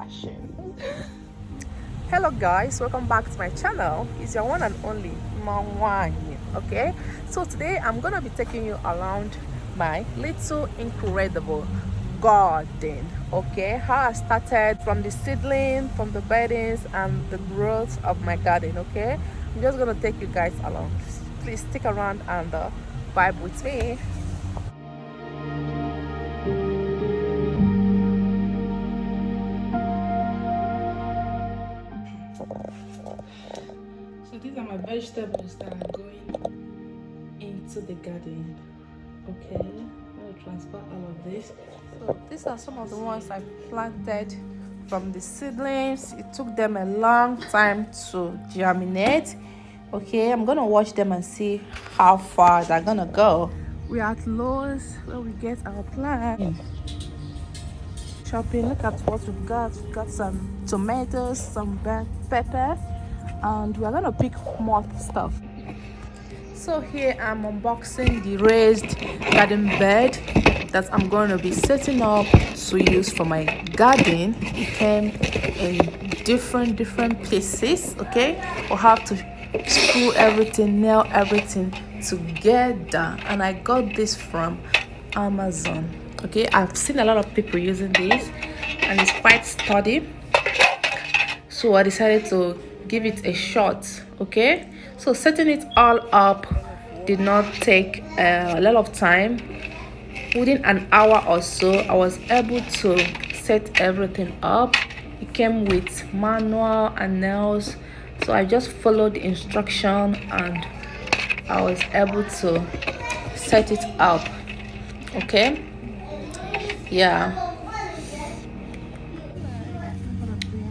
passion. Hello guys, welcome back to my channel. It's your one and only Mawani. Okay, so today I'm gonna be taking you around my little incredible garden. Okay, how I started from the seedling, from the beddings and the growth of my garden. Okay, I'm just gonna take you guys along. Please stick around and vibe with me. So these are my vegetables that are going into the garden. Okay, I'm going to transfer all of this. So these are some of the ones I planted from the seedlings. It took them a long time to germinate. Okay, I'm going to watch them and see how far they're going to go. We're at Lowe's where we get our plant. Shopping, look at what we've got. We've got some tomatoes, some pepper, and we're gonna pick more stuff. So here I'm unboxing the raised garden bed that I'm going to be setting up to use for my garden. It came in different pieces. Okay, we'll have to screw everything, nail everything together, and I got this from Amazon. Okay, I've seen a lot of people using this and it's quite sturdy, so I decided to give it a shot. Okay, so setting it all up did not take a lot of time. Within an hour or so I was able to set everything up. It came with manual and nails, so I just followed the instruction and I was able to set it up. Okay, yeah.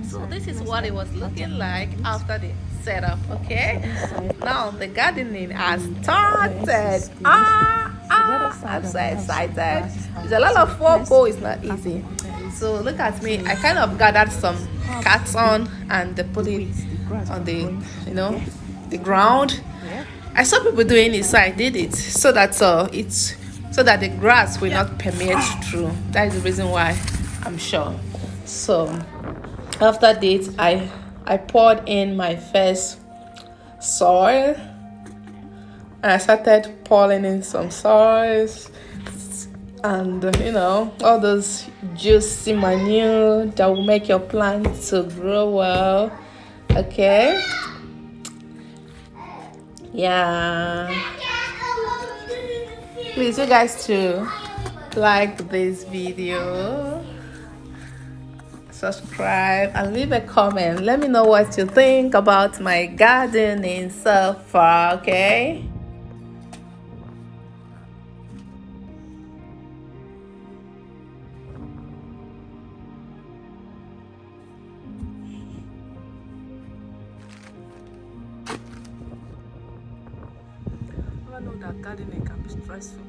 So this is what it was looking like after the setup. Okay, now the gardening has started. I'm so excited. It's a lot of work. Oh, it's not easy. So look at me. I kind of gathered some carton and they put it on the, the ground. I saw people doing it, so I did it so that so that the grass will not permeate through. That is the reason why, I'm sure. So after this, I poured in my first soil and I started pouring in some soils and all those juicy manure that will make your plant to grow well. Okay, yeah, please you guys to like this video, subscribe and leave a comment. Let me know what you think about my gardening so far. Okay, I know that gardening can be stressful.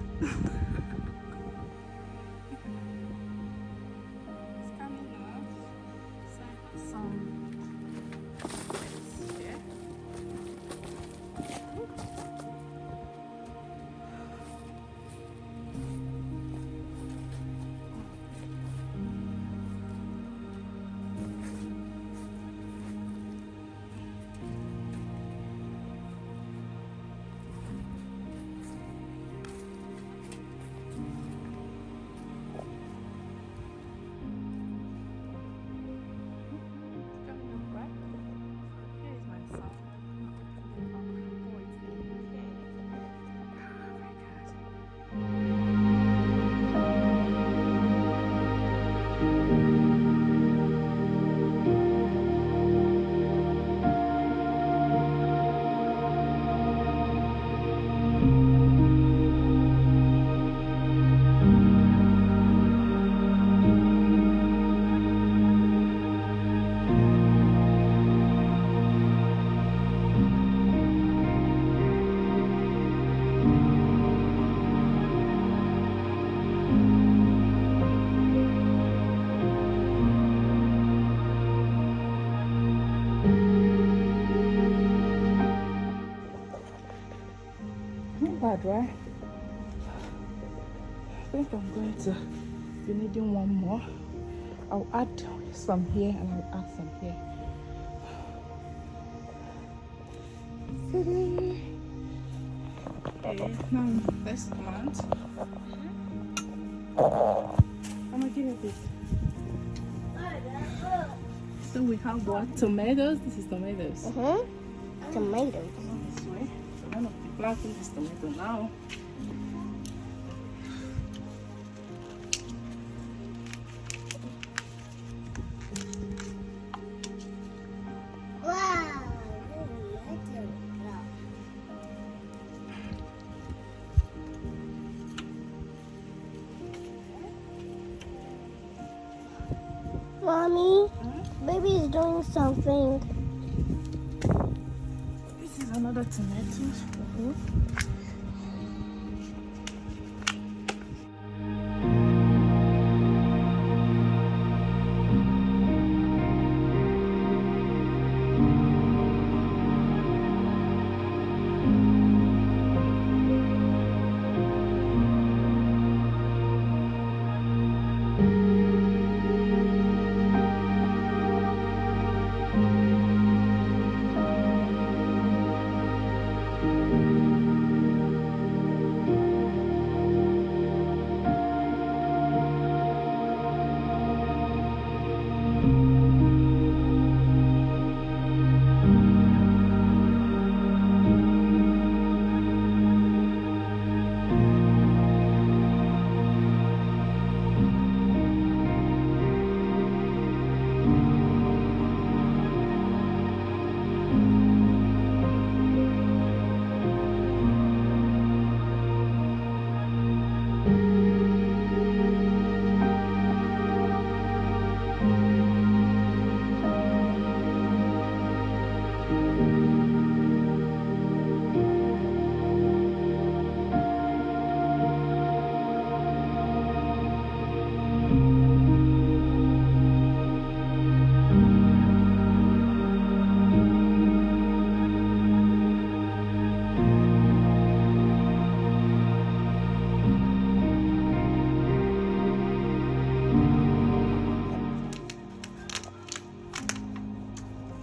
Not bad, right? I think I'm going to be needing one more. I'll add some here and I'll add some here. Okay, now let's plant. I'm gonna give it this. So we have what? Tomatoes? This is tomatoes. Tomatoes. This way. We're gonna be planting this tomato now. Mommy, baby is doing something. This is another tomato.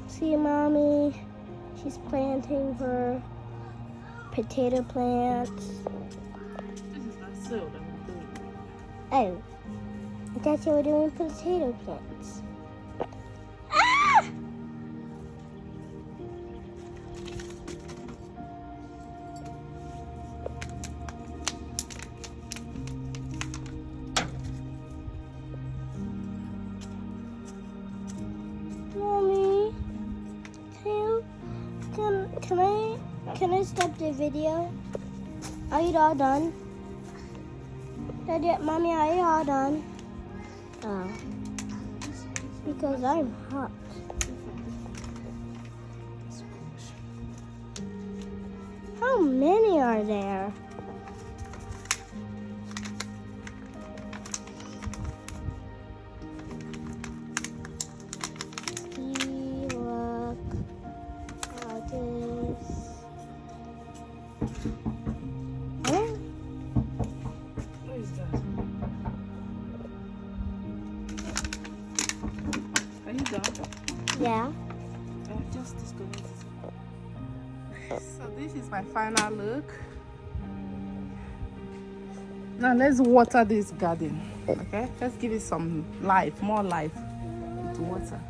See, Mommy, she's planting her potato plants. This is not so that I'm doing. Oh, I thought you were doing potato plants. Ah! Mommy, can I stop the video? Are you all done? Daddy, Mommy, are you all done? Oh, because I'm hot. How many are there? Look at this. Huh? What is that? Are you done? Yeah. Just disconnect it. So this is my final look. Now let's water this garden. Okay, let's give it some life, more life with water.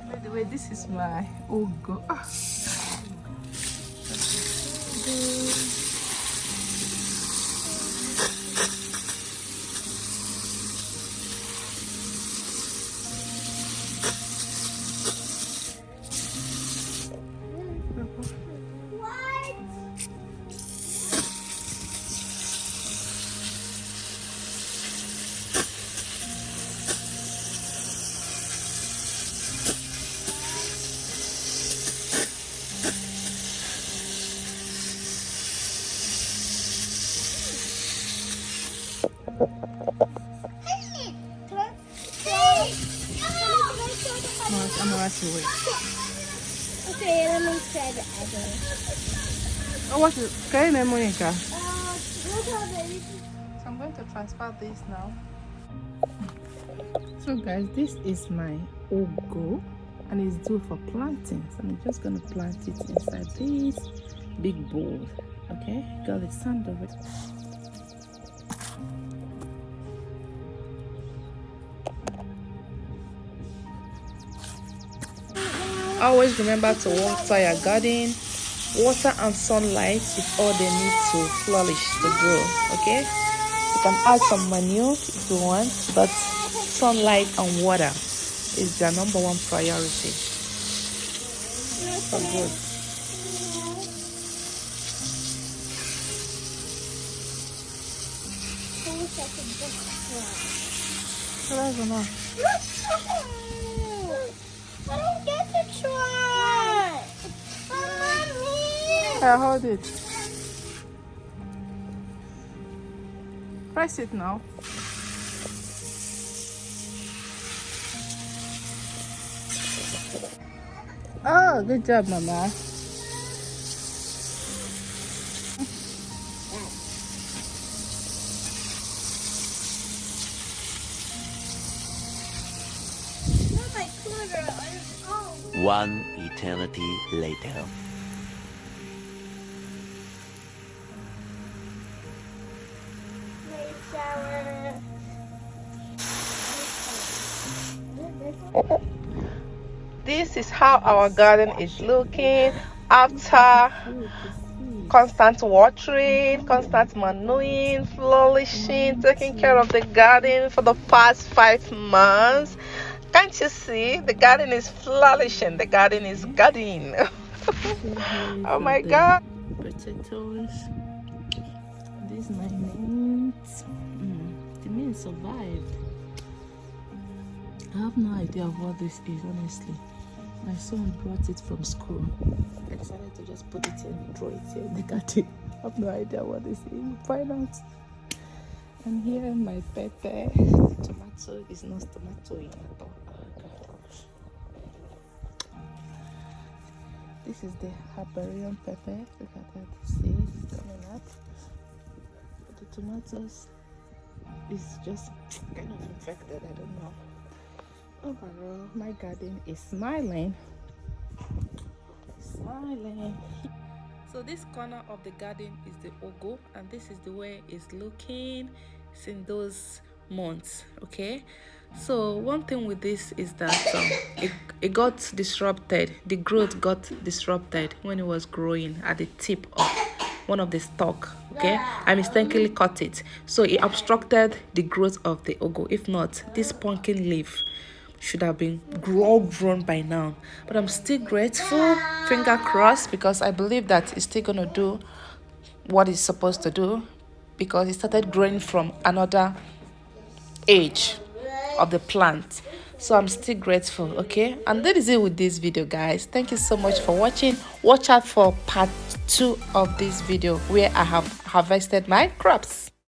By the way, this is my ugu. I'm gonna wait. Okay, let me try the other. Oh, what is? Can you name Monica? Look how baby. So I'm going to transfer this now. So guys, this is my ugu and it's due for planting. So I'm just going to plant it inside this big bowl. Okay, got the sand of it. Always remember to water your garden. Water and sunlight is all they need to flourish, to grow. Okay, you can add some manure if you want, but sunlight and water is their number one priority for growth. So that's enough. I don't get to try. Mommy. I'll hold it. Press it now. Oh, good job, Mama. Not my quarter. Oh. One eternity later. My shower. This is how our garden is looking after constant watering, constant manuring, flourishing, taking care of the garden for the past 5 months. Can't you see? The garden is flourishing. The garden is gardening. Oh my God. Potatoes. This is my mint. The mint survived. I have no idea of what this is, honestly. My son brought it from school. I decided to just put it in, throw it here in the garden. I have no idea what this is. We'll find out. And here my pepper. The tomato is not tomato at all. This is the Harborian pepper. Look at that, the seeds coming out. But the tomatoes is just kind of infected, I don't know. Overall, my garden is smiling. Smiling. So this corner of the garden is the ugu, and this is the way it's looking since those months. Okay, so one thing with this is that it got disrupted. The growth got disrupted when it was growing at the tip of one of the stalk. Okay, I mistakenly cut it, so it obstructed the growth of the ugu. If not, this pumpkin leaf should have been grown by now. But I'm still grateful, finger crossed, because I believe that it's still gonna do what it's supposed to do, because it started growing from another age of the plant. So I'm still grateful. Okay, and that is it with this video, guys. Thank you so much for watching. Watch out for part 2 of this video where I have harvested my crops.